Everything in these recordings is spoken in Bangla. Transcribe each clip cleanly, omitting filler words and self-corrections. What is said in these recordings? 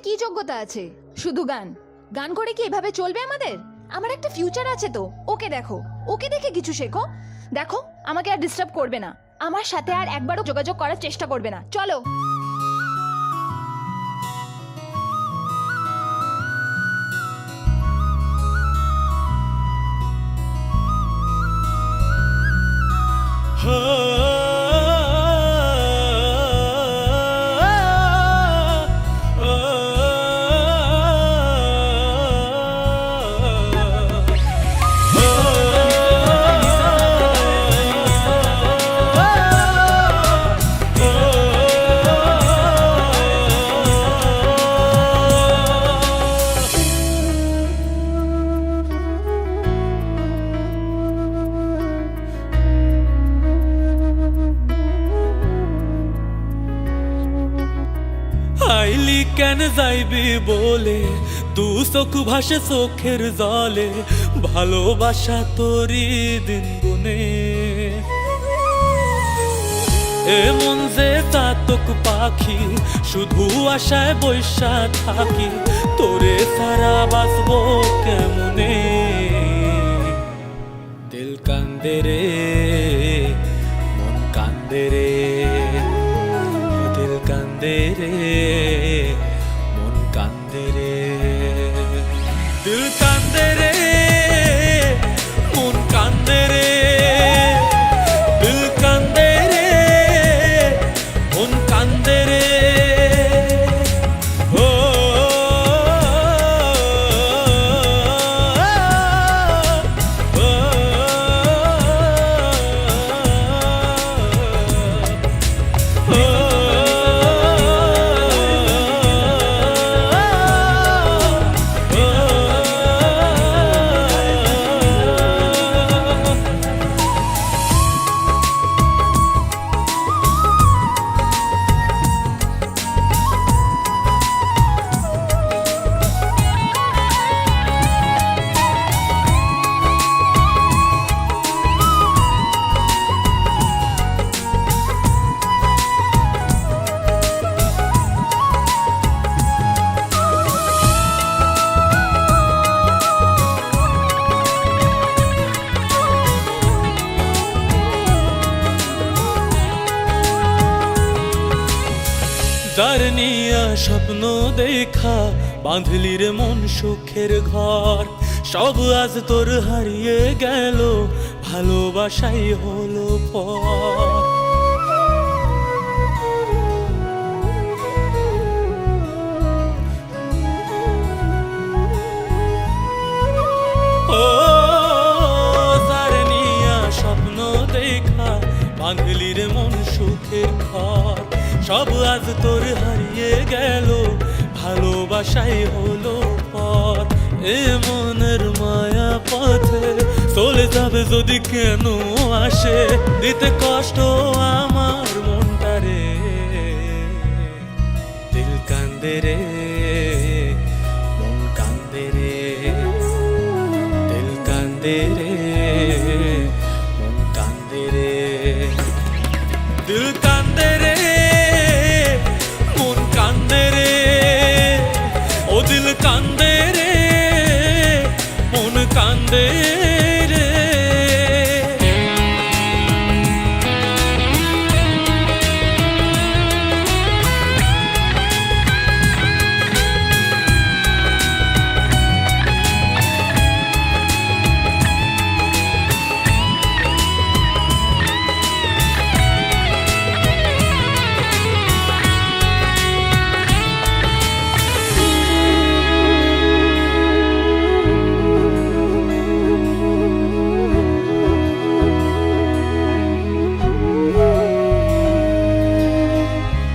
কি যোগ্যতা আছে? শুধু গান গান করে কি এভাবে চলবে আমাদের? আমার একটা ফিউচার আছে তো। ওকে দেখো, ওকে দেখে কিছু শেখো। দেখো, আমাকে আর ডিস্টার্ব করবে না, আমার সাথে আর একবারও যোগাযোগ করার চেষ্টা করবে না। চলো। আইলি কেন যাইবি বলে দু চোখ ভাসে চোখের জলে, ভালোবাসা তোরি দিন গুনে। এমন যে চাতক পাখি শুধু আশায় বৈশা থাকি, তোরে সারা বাঁচবো কেমনে। দিল কান্দে রে, মন কান্দে রে, দিল কান্দে রে, মন কান্দে রে। দিল কান্দে রে, মন কান্দে রে, দিল কান্দে রে, মন কান্দে রে। ও যার নিয়া স্বপ্ন দেখা বাঁধলি রে মন সুখের ঘর, সব আজ তোর হারিয়ে গেল, ভালোবাসাই হলো পর। ও যার নিয়া স্বপ্ন দেখা বাঁধলি রে মন সুখের ঘর, সব আজ তোর হারিয়ে গেল, ভালোবাসাই হলো পর। এ মনের মায়া পথে চলে যাবে যদি কেন আসে, দিতে কষ্ট আমার মনটারে। দিল কান্দে রে, মন কান্দে রে, দিল কান্দে রে, মন কান্দে রে। দিল কান্দে রে, মন কান্দে রে, ও দিল কান্দে রে, মন কান্দে রে।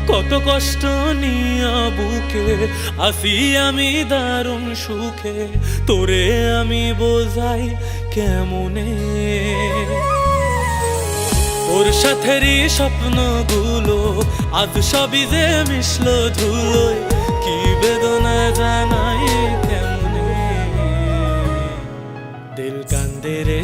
কত কষ্ট নিয়া বুকে আসি আমি দারুণ সুখে, তোরে আমি বোঝাই কেমনে। ওর সাথেরই স্বপ্নগুলো আজ সবই যে মিশলো ধুলোয়, কি বেদনা জানাই কেমনে। দিল কান্দে রে,